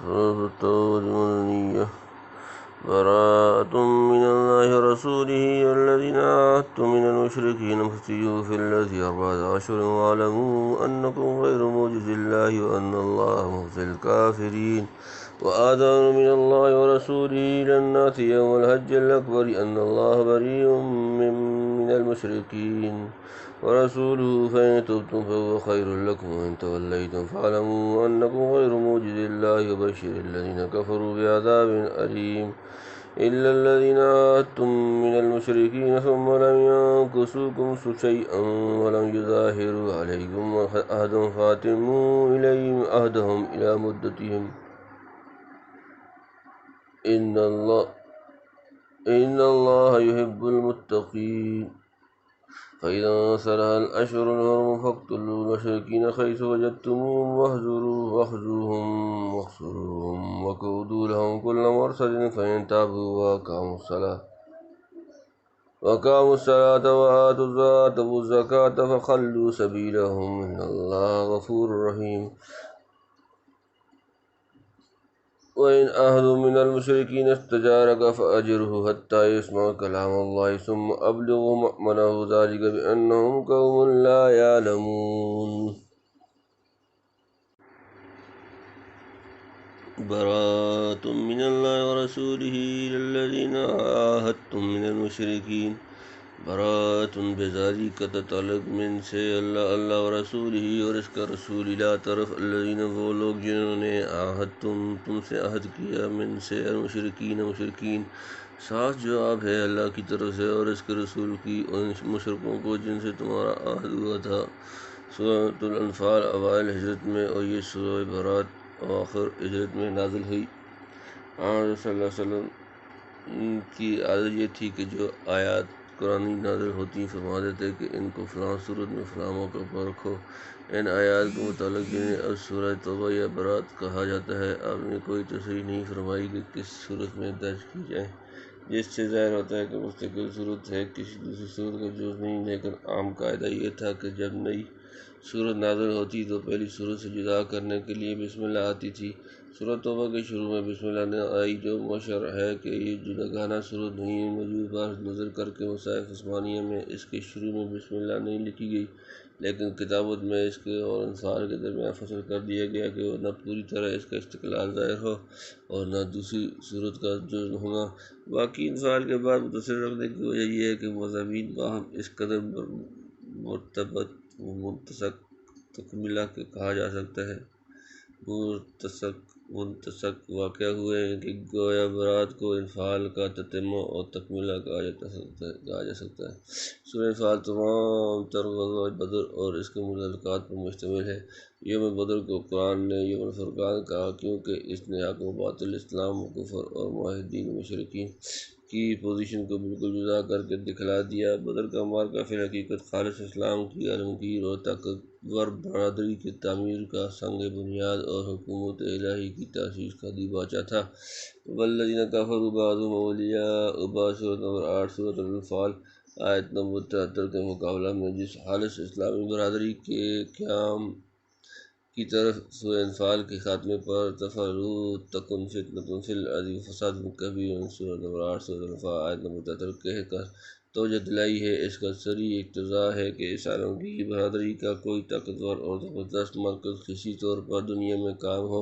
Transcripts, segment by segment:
المدنية براءة من الله ورسوله الذين عاهدتم من المشركين فاقتلوهم في الذي 4 أشهر واعلموا أنكم غير معجز الله وأن الله مخزي الكافرين وآذان من الله ورسوله إلى الناس يوم الحج الأكبر أن الله بريء من المشركين ورسوله فإن تبتم فهو خير لكم وإن توليتم فاعلموا أنكم غير معجز الله وبشر الذين كفروا بعذاب أليم إلا الذين عاهدتم من المشركين ثم لم ينكثوكم شيئا ولم يظاهروا عليكم عهدا فأتموا إليهم عهدهم إلى مدتهم إن الله يحب المتقين فإذا انسلخ الأشهر الحرم فاقتلوا المشركين حيث وجدتموهم واخذوهم وقعدوا لهم كل مرصد فإن تابوا وأقاموا الصلاة وآتوا الزكاة فخلوا سبيلهم إن الله غفور رحيم وإن أحد من المشركين استجارك فأجره حتى يسمع كلام الله ثم أبلغه مأمنه ذلك بأنهم قوم لا يعلمون براءة من الله ورسوله إلى الذين عاهدتم من المشركين براءة بذاری کا تعلق من سے اللہ و رسول ہی اور اس کا رسول لا طرف الذین وہ لوگ جنہوں نے تم سے عہد کیا من سے مشرکین صاف جواب ہے اللہ کی طرف سے اور اس کے رسول کی ان مشرکوں کو جن سے تمہارا عہد ہوا تھا۔ سورۃ الانفال اوائل ہجرت میں اور یہ سورہ برات آخر ہجرت میں نازل ہوئی۔ آن صلی اللہ علیہ وسلم کی عادت یہ تھی کہ جو آیات قرآنی نازل ہوتی فرماتے تھے کہ ان کو فلاں صورت میں فلاں موقع پر رکھو۔ ان آیات کے متعلق جنہیں اب سورہ توبہ یا برات کہا جاتا ہے آپ نے کوئی تصریح نہیں فرمائی کہ کس صورت میں درج کی جائیں، جس سے ظاہر ہوتا ہے کہ مستقل صورت ہے، کسی دوسری صورت کا جز نہیں۔ لیکن عام قاعدہ یہ تھا کہ جب نئی صورت نازل ہوتی تو پہلی صورت سے جدا کرنے کے لیے بسم اللہ آتی تھی۔ سورۃ توبہ کے شروع میں بسم اللہ نہ آئی، جو مشہور ہے کہ یہ جداگانہ صورت نہیں۔ موجود پر نظر کر کے مصاحف عثمانیہ میں اس کے شروع میں بسم اللہ نہیں لکھی گئی، لیکن کتابت میں اس کے اور انفال کے درمیان فصل کر دیا گیا کہ وہ نہ پوری طرح اس کا استقلال ظاہر ہو اور نہ دوسری صورت کا جز ہونا۔ باقی انفال کے بعد متصل رکھنے کی وجہ یہ ہے کہ مضامین باہم اس قدر مرتبط و منتسق تکملہ کے کہا جا سکتا ہے، منتسق واقع ہوئے ہیں کہ گویا برات کو انفال کا تتمہ اور تکملہ کہا جا سکتا ہے۔ سورہ انفال تمام تر غزوہ بدر اور اس کے متعلقات پر مشتمل ہے۔ یوم بدر کو قرآن نے یوم الفرقان کہا کیونکہ اس نے حق و باطل، اسلام و کفر اور معاہدین و مشرکین کی پوزیشن کو بالکل جدا کر کے دکھلا دیا۔ بدر کا معرکہ فی الحقیقت خالص اسلام کی عالمگیر اور طاقتور برادری کی تعمیر کا سنگ بنیاد اور حکومت الہی کی تاسیس کا دیباچہ تھا۔ والذین کفروا بعضهم اولیاء بعض سورۃ نمبر 8 سورۃ الانفال آیت نمبر 73 کے مقابلہ میں جس خالص اسلامی برادری کے قیام کی طرف سورہ انفال کے خاتمے پر تفعلوا تکن فتنۃ فی الارض وفساد کبیر سورۃ نمبر 8 سورۃ الانفال آیت نمبر 73 کہہ کر توجہ دلائی ہے، اس کا صریح اقتضا ہے کہ اس عالمگیر برادری کا کوئی طاقتور اور زبردست مرکز کسی طور پر دنیا میں قائم ہو،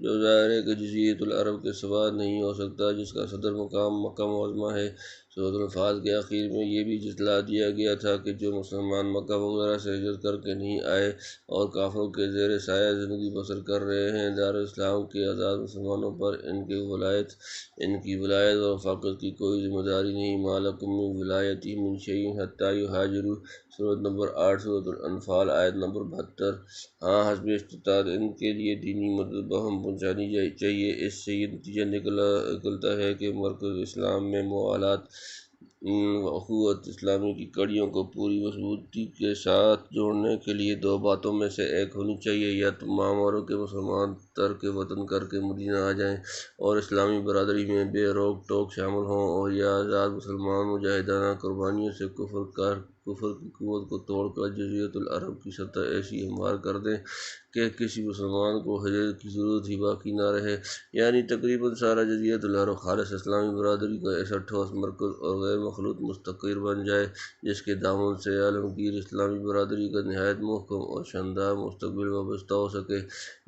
جو ظاہر ہے کہ جزیرۃ العرب کے سوا نہیں ہو سکتا، جس کا صدر مقام مکہ معظمہ ہے۔ سورۃ الانفال کے آخر میں یہ بھی جتلا دیا گیا تھا کہ جو مسلمان مکہ وغیرہ سے ہجرت کر کے نہیں آئے اور کافروں کے زیر سایہ زندگی بسر کر رہے ہیں، دارالاسلام کے آزاد مسلمانوں پر ان کی ولایت اور رفاقت کی کوئی ذمہ داری نہیں۔ ما لکم من ولایتہ من شیء حتی یہاجروا سورۃ نمبر 8 سورۃ الانفال آیت نمبر 72۔ ہاں حسب استطاعت ان کے لیے دینی مدد بہم پہنچانی چاہیے۔ اس سے یہ نتیجہ نکلتا ہے کہ مرکز اسلام میں موالات اخوت اسلامی کی کڑیوں کو پوری مضبوطی کے ساتھ جوڑنے کے لیے دو باتوں میں سے ایک ہونی چاہیے: یا تمام عمر کے مسلمان ترک وطن کر کے مدینہ آ جائیں اور اسلامی برادری میں بے روک ٹوک شامل ہوں، اور یا آزاد مسلمان مجاہدانہ قربانیوں سے کفر کی قوت کو توڑ کر جزیرۃ العرب کی سطح ایسی ہموار کر دیں کہ کسی مسلمان کو ہجرت کی ضرورت ہی باقی نہ رہے، یعنی تقریباً سارا جزیرۃ العرب خالص اسلامی برادری کا ایسا ٹھوس مرکز اور غیر مخلوط مستقر بن جائے جس کے دامن سے عالمگیر اسلامی برادری کا نہایت محکم اور شاندار مستقبل وابستہ ہو سکے۔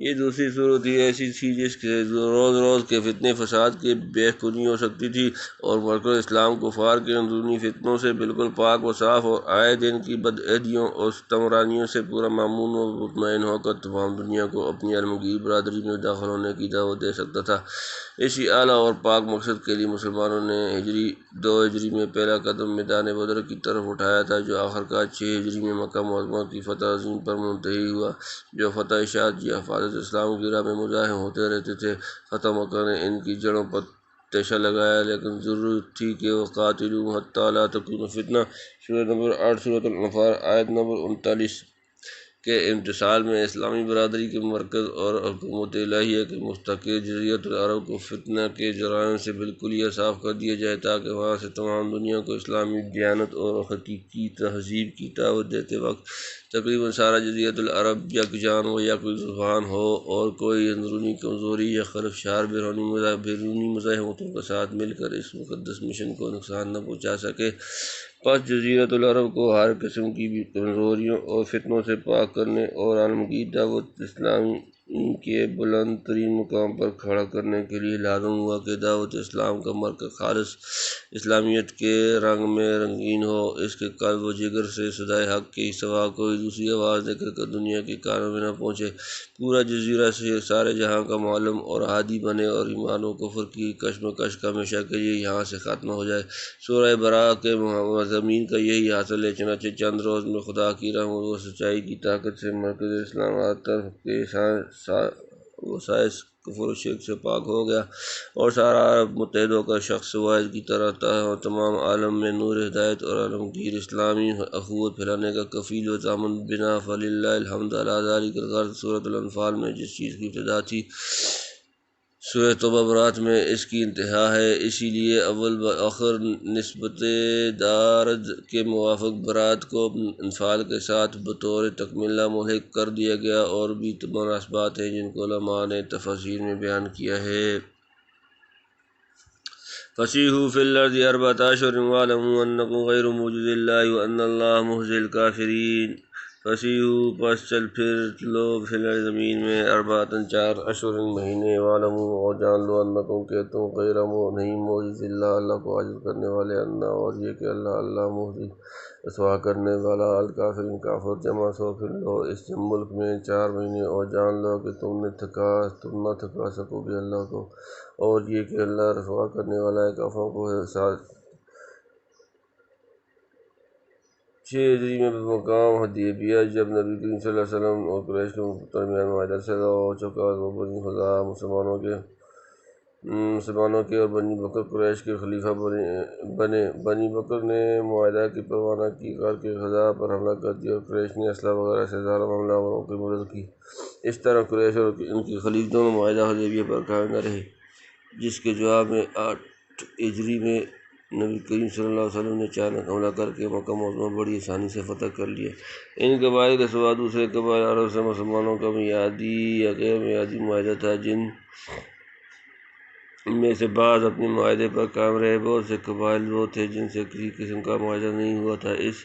یہ دوسری صورت ہی ایسی تھی جس کے روز روز کے فتنے فساد کی بے کنی ہو سکتی تھی، اور مرکز اسلام کفار کے اندرونی فتنوں سے بالکل پاک و صاف اور آئے دن کی بدعہدیوں اور ستمرانیوں سے پورا مامون و مطمئن ہو کر تمام دنیا کو اپنی عالمگیر برادری میں داخل ہونے کی دعوت دے سکتا تھا۔ اسی اعلیٰ اور پاک مقصد کے لیے مسلمانوں نے دو ہجری میں پہلا قدم میدان بدر کی طرف اٹھایا تھا، جو آخرکار 6 ہجری میں مکہ معظمہ کی فتح عظیم پر منتہی ہوا۔ جو فتح اشاعت یا حفاظت اسلام کی راہ میں مزاحم ہوتے رہتے تھے، فتح مکہ نے ان کی جڑوں پر تیشہ لگایا، لیکن ضرورت تھی کہ وَقَاتِلُوهُمْ حَتَّىٰ لَا تَكُونَ فِتْنَةٌ سورۃ نمبر 8 سورۃ الانفال آیت نمبر 39 کے امتثال میں اسلامی برادری کے مرکز اور حکومت الہیہ کے مستقر جزیرۃ العرب کو فتنہ کے جرائم سے بالکلیہ صاف کر دیا جائے، تاکہ وہاں سے تمام دنیا کو اسلامی دیانت اور حقیقی تہذیب کی دعوت دیتے وقت تقریباً سارا جزیرۃ العرب یکجان و یک زبان ہو، اور کوئی اندرونی کمزوری یا خلفشار بیرونی مزاحمتوں کے ساتھ مل کر اس مقدس مشن کو نقصان نہ پہنچا سکے۔ پس جزیرۃ العرب کو ہر قسم کی کمزوریوں اور فتنوں سے پاک کرنے اور عالمگیر دعوت اسلامی کے بلند ترین مقام پر کھڑا کرنے کے لیے لازم ہوا کہ دعوت اسلام کا مرکز خالص اسلامیت کے رنگ میں رنگین ہو، اس کے قلب و جگر سے صدائے حق کے سوا کوئی دوسری آواز نکل کر دنیا کے کانوں میں نہ پہنچے، پورا جزیرہ سارے جہاں کا معلم اور ہادی بنے، اور ایمان و کفر کی کشمکش کا ہمیشہ کے لیے یہاں سے خاتمہ ہو جائے۔ سورہ براءہ کے مضامین کا یہی حاصل ہے، چنانچہ چند روز میں خدا کی رحمت و سچائی کی طاقت سے مرکز اسلام ہر طرف کے وسائس کفر و شرک سے پاک ہو گیا، اور سارا عرب متحد ہو کر شخص واحد کی طرح تمام عالم میں نور ہدایت اور عالمگیر اسلامی اخوت پھیلانے کا کفیل و ضامن بنا۔ فللہ الحمد علی ذلک الغرض۔ سورۃ الانفال میں جس چیز کی ابتدا تھی، سورہ توبہ برات میں اس کی انتہا ہے، اسی لیے اول بآخر نسبت دارج کے موافق برات کو انفال کے ساتھ بطور تکملہ ملحق کر دیا گیا۔ اور بھی مناسبات ہیں جن کو علماء نے تفاسیر میں بیان کیا ہے۔ فَسِیحُوا فِی الْأَرْضِ أَرْبَعَةَ أَشْهُرٍ وَاعْلَمُوا أَنَّکُم غَیْرُ مُعْجِزِی اللہِ وَأَنَّ اللّٰهَ مُخْزِی الْکَافِرِینَ۔ فَسِیحُوا پس چل پھر لو فی الارض زمین میں، 4 اشہر مہینے، وَاعْلَمُوا اور جان لو أَنَّکُم کہ تم غیر نہیں معجز اللہ اللہ کو عاجز کرنے والے، أَنَّ اور یہ کہ اللہ مخزی رسوا کرنے والا الکافرین کافر جمع سو پھر لو اس ملک میں 4 مہینے، اور جان لو کہ تم نہ تھکا سکو گے اللہ کو، اور یہ کہ اللہ رسوا کرنے والا ہے کافروں کو۔ 6 ہجری میں بمقام حدیبیہ جب نبی کریم صلی اللہ علیہ وسلم اور قریش کے درمیان معاہدہ صلح ہو چکا تو بنی خزاعہ مسلمانوں کے اور بنی بکر قریش کے خلیفہ بنے۔ بنی بکر نے معاہدہ کی پروانہ کی کر کے خزاعہ پر حملہ کر دیا، اور قریش نے اسلحہ وغیرہ سے ظالم حملہ آوروں کی مدد کی۔ اس طرح قریش اور ان کے خلیف دونوں معاہدہ حدیبیہ پر قائم نہ رہے، جس کے جواب میں 8 ہجری میں نبی کریم صلی اللہ علیہ وسلم نے اچانک حملہ کر کے مکہ معظمہ بڑی آسانی سے فتح کر لیا۔ ان قبائل کے سوا دوسرے قبائل عرب سے مسلمانوں کا میعادی یا غیر میعادی معاہدہ تھا، جن میں سے بعض اپنے معاہدے پر قائم رہے، بہت سے قبائل وہ تھے جن سے کسی قسم کا معاہدہ نہیں ہوا تھا۔ اس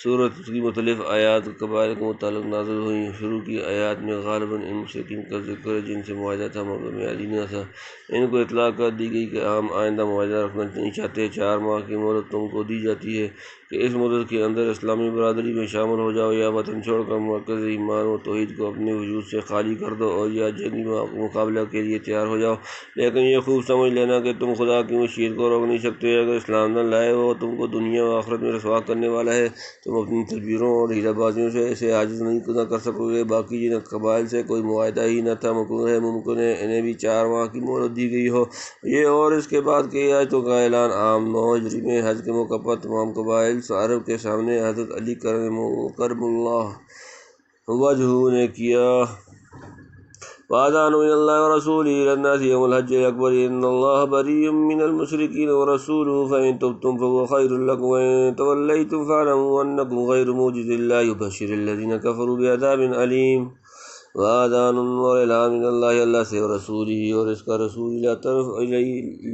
سورت کی مختلف آیات قبائل کے متعلق نازل ہوئیں۔ شروع کی آیات میں غالباً ان مشرکین کا ذکر ہے جن سے معاہدہ تھا مگر میعادی نہ تھا۔ ان کو اطلاع کر دی گئی کہ ہم آئندہ معاہدہ رکھنا نہیں چاہتے، 4 ماہ کی مہلت تم کو دی جاتی ہے، کہ اس مدت کے اندر اسلامی برادری میں شامل ہو جاؤ، یا وطن چھوڑ کر مرکز ایمان و توحید کو اپنے وجود سے خالی کر دو، اور یا جنگی مقابلہ کے لیے تیار ہو جاؤ۔ لیکن یہ خوب سمجھ لینا کہ تم خدا کی مشیت کو روک نہیں سکتے۔ اگر اسلام نہ لائے وہ تم کو دنیا و آخرت میں رسوا کرنے والا ہے۔ تم اپنی تدبیروں اور ہیلہ بازیوں سے اسے عاجز نہ کر سکو گے۔ باقی جن قبائل سے کوئی معاہدہ ہی نہ تھا، ممکن ہے انہیں بھی 4 ماہ کی مہلت دی گئی ہو۔ یہ اور اس کے بعد کی آیتوں کا اعلان عام 9 ہجری میں حج کے موقع پر تمام قبائل عرب کے سامنے حضرت علی کرم اللہ وجہہ نے کیا۔ وَأَذَانٌ مِّنَ اللَّهِ وَرَسُولِهِ إِلَى النَّاسِ يَوْمَ الْحَجِّ الْأَكْبَرِ أَنَّ اللَّهَ بَرِيءٌ مِّنَ الْمُشْرِكِينَ وَرَسُولُهُ فَإِن تُبْتُمْ فَهُوَ خَيْرٌ لَّكُمْ وَإِن تَوَلَّيْتُمْ فَاعْلَمُوا أَنَّكُمْ غَيْرُ مُعْجِزِي اللَّهِ وَبَشِّرِ الَّذِينَ كَفَرُوا بِعَذَابٍ أَلِيمٍ۔ وَأَذَانٌ اور اعلان من اللہ سے ورسولہ اور اس کا رسول الی طرف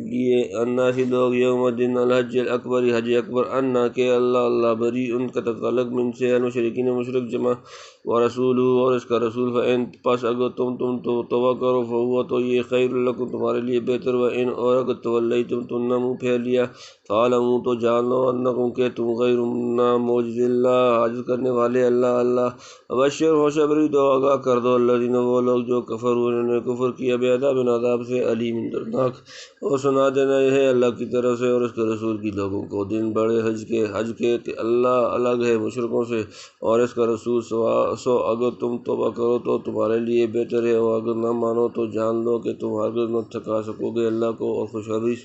لیے الناس لوگ یوم دن الحج الاکبر حج اکبر انا کہ اللہ بری ان کا تعلق من سے المشرکین مشرک جمع ورسولہ اور اس کا رسول فإن پس اگر تم توبہ کرو فہو تو یہ خیر لکم تمہارے لیے بہتر، وإن اور اگر تولیتم تم نے منہ پھیر لیا فاعلموا تو جان لو انکم کہ تم غیر معجز اللہ عاجز کرنے والے اللہ ابشر خوشخبری دو آگاہ کر دو الذین وہ لوگ جو کفروا انہوں نے کفر کیا بعذاب عذاب سے علیم دردناک، اور سنا دینا یہ ہے اللہ کی طرف سے اور اس کے رسول کی لوگوں کو دن بڑے حج کے کہ اللہ الگ ہے مشرکوں سے اور اس کا رسول سو اگر تم توبہ کرو تو تمہارے لیے بہتر ہے، اور اگر نہ مانو تو جان لو کہ تم ہرگز نہ تھکا سکو گے اللہ کو، اور خوشخبری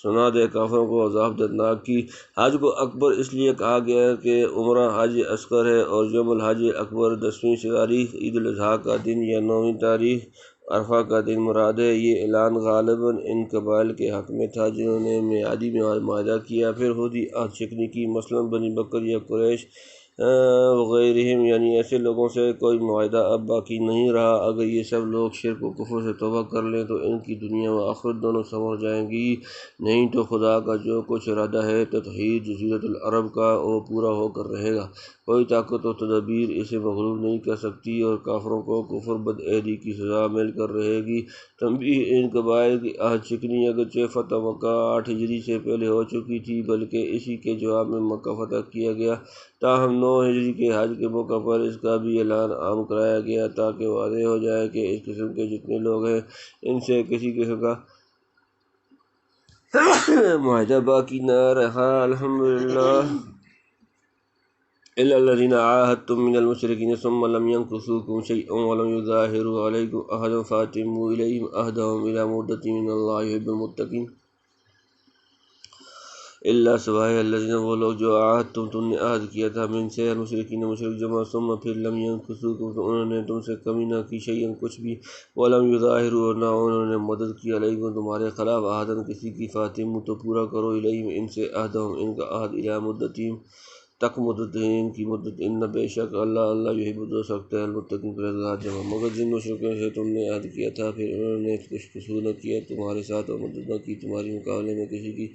سنا دے کافروں کو عذاب دردناک کی۔ حج کو اکبر اس لیے کہا گیا ہے کہ عمرہ حج اصغر ہے، اور یوم الحج اکبر 10ویں تاریخ عید الاضحیٰ کا دن یا 9ویں تاریخ عرفہ کا دن مراد ہے۔ یہ اعلان غالباً ان قبائل کے حق میں تھا جنہوں نے میعادی معاہدہ کیا پھر خود ہی عہد شکنی کی، مثلاً بنی بکر یا قریش وغیرہم، یعنی ایسے لوگوں سے کوئی معاہدہ اب باقی نہیں رہا۔ اگر یہ سب لوگ شرک و کفر سے توبہ کر لیں تو ان کی دنیا و آخرت دونوں سنور جائیں گی، نہیں تو خدا کا جو کچھ ارادہ ہے تطہیر جزیرۃ العرب کا وہ پورا ہو کر رہے گا، کوئی طاقت و تدبیر اسے مغلوب نہیں کر سکتی، اور کافروں کو کفر بدعہدی کی سزا مل کر رہے گی۔ تنبیہ ان قبائل کی عہد شکنی اگرچہ فتح مکہ 8 ہجری سے پہلے ہو چکی تھی، بلکہ اسی کے جواب میں مکہ فتح کیا گیا، تاہم 9 ہجری کے حج کے موقع پر اس کا بھی اعلان عام کرایا گیا تاکہ واضح ہو جائے کہ اس قسم کے جتنے لوگ ہیں ان سے کسی قسم کا معاہدہ باقی نہ رہا۔ الحمدللہ إلا الذين عاهدتم من المشركين ثم لم ينكثوكم شيئا ولم يظاهروا عليكم أحدا فأتموا إليهم عهدهم إلى مدتهم إن الله يحب المتقين۔ اللہ سوائے الذین وہ لوگ جو عاہدتم تم نے عہد کیا تھا من سے المشرکین مشرک جمع ثم پھر لم ینکثوکم تو انہوں نے تم سے کمی نہ کی شیئا کچھ بھی، ولم یظاہروا اور نہ انہوں نے مدد کی علیکم تمہارے خلاف عہدن کسی کی، فاتموا تو پورا کرو الیہم ان سے عہدہم ان کا عہد الی مدتہم تک مدت ہے ان کی مدت، ان بے شک اللہ یحب دوست رکھتا ہے المتقین پرہیزگار جمع۔ مگر جن مشرکوں سے تم نے عہد کیا تھا پھر انہوں نے کچھ قصور نہ کیا تمہارے ساتھ اور مدد نہ کی تمہاری مقابلے میں کسی کی،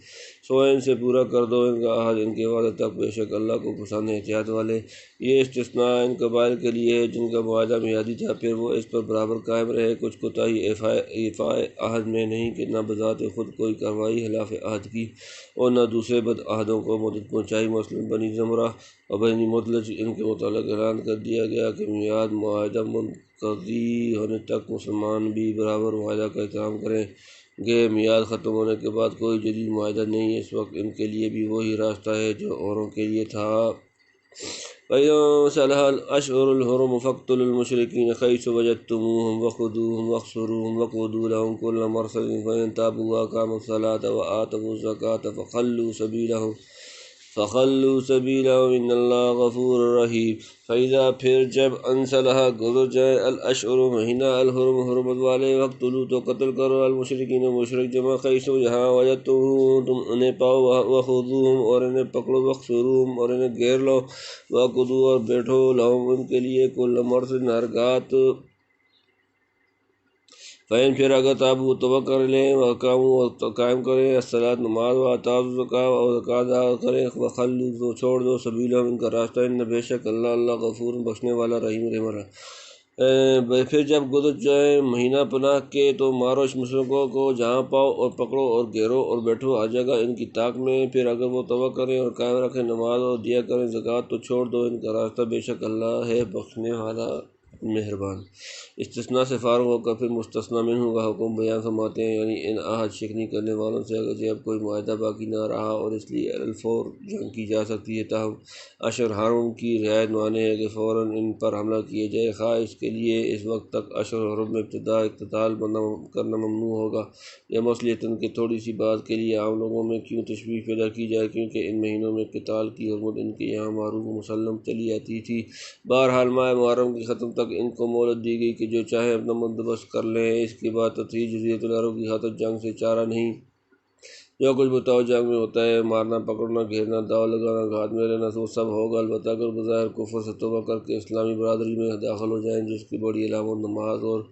سو ان سے پورا کر دو ان کا عہد ان کے وعدے تک، بے شک اللہ کو پسند ہے احتیاط والے۔ یہ استثناء ان قبائل کے لیے ہے جن کا معاہدہ میعادی تھا پھر وہ اس پر برابر قائم رہے، کچھ کوتاہی ایفاء عہد میں نہیں کہ نہ بذات خود کوئی کارروائی خلاف عہد کی اور نہ دوسرے بد عہدوں کو مدد پہنچائی، مثلاً بنی زمرہ اور بنی مدلج، ان کے متعلق اعلان کر دیا گیا کہ میعاد معاہدہ منقضی ہونے تک مسلمان بھی برابر معاہدہ کا احترام کریں گے، میعاد ختم ہونے کے بعد کوئی جدید معاہدہ نہیں، اس وقت ان کے لیے بھی وہی راستہ ہے جو اوروں کے لیے تھا۔ فَإِذَا انسَلَخَ الْأَشْهُرُ الْحُرُمُ فَاقْتُلُوا الْمُشْرِكِينَ حَيْثُ وَجَدتُّمُوهُمْ وَخُذُوهُمْ وَاحْصُرُوهُمْ وَاقْعُدُوا لَهُمْ كُلَّ مَرْصَدٍ فَإِن تَابُوا وَأَقَامُوا الصَّلَاةَ وَآتَوُا الزَّكَاةَ فَخَلُّوا سَبِيلَهُمْ إِنَّ اللَّهَ غَفُورٌ رَحِيمٌ۔ فَإِذَا پھر جب انسلخ گزر جائے الاشہر مہینہ الحرم حرمت والے، وقتلوا تو قتل کرو المشرکین مشرک جمع حیث جہاں وجدتموہم تم انہیں پاؤ، وخذوہم اور انہیں پکڑو، واحصروہم اور انہیں گھیر لو، واقعدوا اور بیٹھو لہم ان کے لیے کل مرصد ہر گات۔ فَإِن پھر اگر تابوا توبہ کر لیں، وَأَقَامُوا اور قائم کریں الصلاۃ نماز، وَآتَوُا الزَّکاۃ اور زکوٰۃ ادا کریں، وَخَلُّوا تو چھوڑ دو سبیلہم ان کا راستہ، ان بے شک اللہ غفور بخشنے والا رحیم رحم والا۔ پھر جب گزر جائے مہینہ پناہ کے تو مارو اس مشرکوں کو جہاں پاؤ اور پکڑو اور گھیرو اور بیٹھو ہر جگہ ان کی طاق میں۔ پھر اگر وہ توبہ کریں اور قائم رکھیں نماز اور دیا کریں زکوٰۃ تو چھوڑ دو ان کا راستہ، بے شک اللہ ہے بخشنے والا مہربان۔ استثناء سے فارغ ہو کر پھر مستثنی منہ کا حکم بیان فرماتے ہیں، یعنی ان عہد شکنی کرنے والوں سے اگرچہ اب کوئی معاہدہ باقی نہ رہا اور اس لیے الفور جنگ کی جا سکتی ہے، تاہم اشہر حرم کی رعایت مانے ہے کہ فوراً ان پر حملہ کیا جائے، خواہ اس کے لیے اس وقت تک اشہر حرم میں اقتتال کرنا ممنوع ہوگا یا مصلحتاً کہ تھوڑی سی بات کے لیے عام لوگوں میں کیوں تشویش پیدا کی جائے، کیونکہ ان مہینوں میں قتال کی حرمت ان کے یہاں معروف و مسلم چلی آتی تھی۔ بہرحال ماہ محرم کے ختم تک ان کو مہلت دی گئی کہ جو چاہیں اپنا بندوبست کر لیں۔ اس کے بعد تطہیر جزیرۃ العرب کی خاطر جنگ سے چارہ نہیں، جو کچھ بتاؤ جنگ میں ہوتا ہے، مارنا پکڑنا گھیرنا داؤ لگانا گھات میں لینا، وہ سب ہوگا، البتہ اگر بظاہر کفر سے توبہ کر کے اسلامی برادری میں داخل ہو جائیں جس کی بڑی علامت نماز اور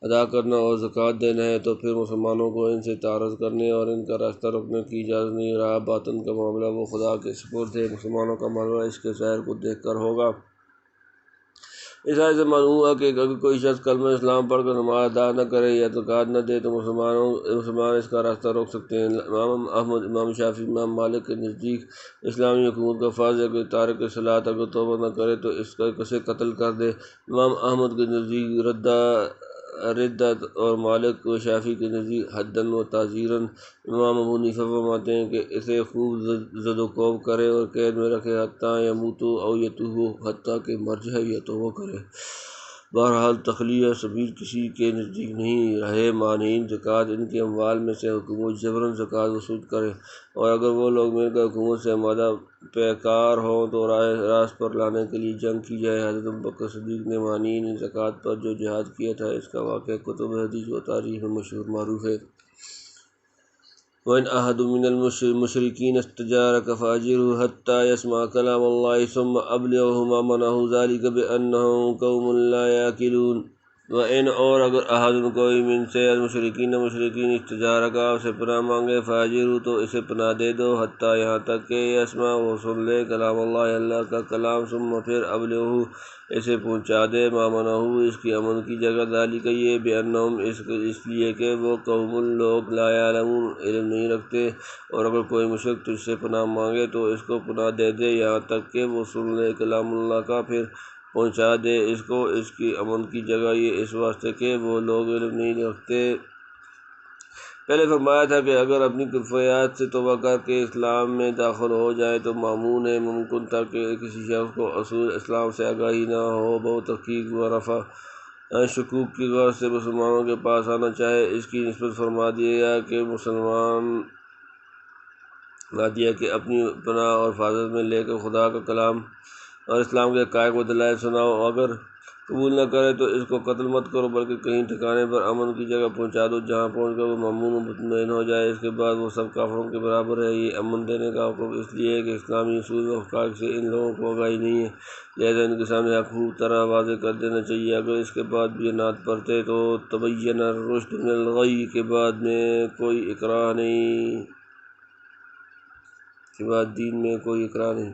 ادا کرنا اور زکوٰۃ دینا ہے، تو پھر مسلمانوں کو ان سے تعارض کرنے اور ان کا راستہ روکنے کی اجازت نہیں۔ رہا باطن کا معاملہ، وہ خدا کے سپرد ہے، مسلمانوں کا معاملہ اس کے ظاہر کو دیکھ کر ہوگا۔ اس آیت سے معلوم ہوا کہ اگر کوئی شخص کلمہ اسلام پڑھ کر نماز ادا نہ کرے یا زکوٰۃ نہ دے تو مسلمان اس کا راستہ روک سکتے ہیں۔ امام احمد، امام شافعی، امام مالک کے نزدیک اسلامی حکومت کا فرض ہے کہ تارک صلاۃ اگر توبہ نہ کرے تو اسے قتل کر دے۔ امام احمد کے نزدیک ردت اور مالک و شافعی کے نزدیک حداً و تعزیراً۔ امام ابو حنیفہ فرماتے ہیں کہ اسے خوب زد و کوب کرے اور قید میں رکھے حتیٰ یموت او یتوب، حتیٰ کہ مر جائے یا توبہ کرے۔ بہرحال تخلیہ سبیل کسی کے نزدیک نہیں۔ رہے مانعین زکوٰۃ، ان کے اموال میں سے حکومت جبراً زکوٰۃ وصول کرے، اور اگر وہ لوگ مل کر حکومت سے آمادہ پیکار ہوں تو راست پر لانے کے لیے جنگ کی جائے۔ حضرت ابوبکر صدیق نے مانعین زکوٰۃ پر جو جہاد کیا تھا، اس کا واقعہ کتب حدیث و تاریخ میں مشہور معروف ہے۔ وَإِنْ أَحَدٌ مِّنَ الْمُشْرِكِينَ اسْتَجَارَكَ فَأَجِرْهُ حَتَّىٰ يَسْمَعَ كَلَامَ اللَّهِ ثُمَّ أَبْلِغْهُ مَأْمَنَهُ ذَلِكَ بِأَنَّهُمْ قَوْمٌ لَّا يَعْقِلُونَ۔ وَإِنْ اور اگر احد کوئی من سے المشرکین مشرکین استجارہ آپ سے پناہ مانگے فاجرہ تو اسے پناہ دے دو، حتیٰ یہاں تک کہ یسمع وہ سن لے کلام اللہ اللہ کا کلام، ثم پھر ابلغہ اسے پہنچا دے، مامنہ اس کی امن کی جگہ، ذالک یہ بأنہم اس لیے کہ وہ قوم لوگ لا یعلمون علم نہیں رکھتے۔ اور اگر کوئی مشرک تجھ سے پناہ مانگے تو اس کو پناہ دے دے یہاں تک کہ وہ سن لے کلام اللہ کا، پھر پہنچا دے اس کو اس کی امن کی جگہ، یہ اس واسطے کہ وہ لوگ علم نہیں رکھتے۔ پہلے فرمایا تھا کہ اگر اپنی کفریات سے توبہ کر کے اسلام میں داخل ہو جائے تو معمول ہے، ممکن تھا کہ کسی شخص کو اصول اسلام سے آگاہی نہ ہو، بہت تحقیق و رفع شکوک کی غرض سے مسلمانوں کے پاس آنا چاہے، اس کی نسبت فرما دیا کہ اپنی پناہ اور حفاظت میں لے کر خدا کا کلام اور اسلام کے حقائق و دلائل سناؤ، اگر قبول نہ کرے تو اس کو قتل مت کرو بلکہ کہیں ٹھکانے پر امن کی جگہ پہنچا دو جہاں پہنچ کر وہ مامون و مطمئن ہو جائے، اس کے بعد وہ سب کافروں کے برابر ہے۔ یہ امن دینے کا حکم اس لیے ہے کہ اسلامی اصول و حقائق سے ان لوگوں کو آگاہی نہیں ہے، لہذا ان کے سامنے حق خوب طرح واضح کر دینا چاہیے۔ اگر اس کے بعد بھی اناد برتے تو تبین الرشد من الغی کے بعد دین میں کوئی اکراہ نہیں۔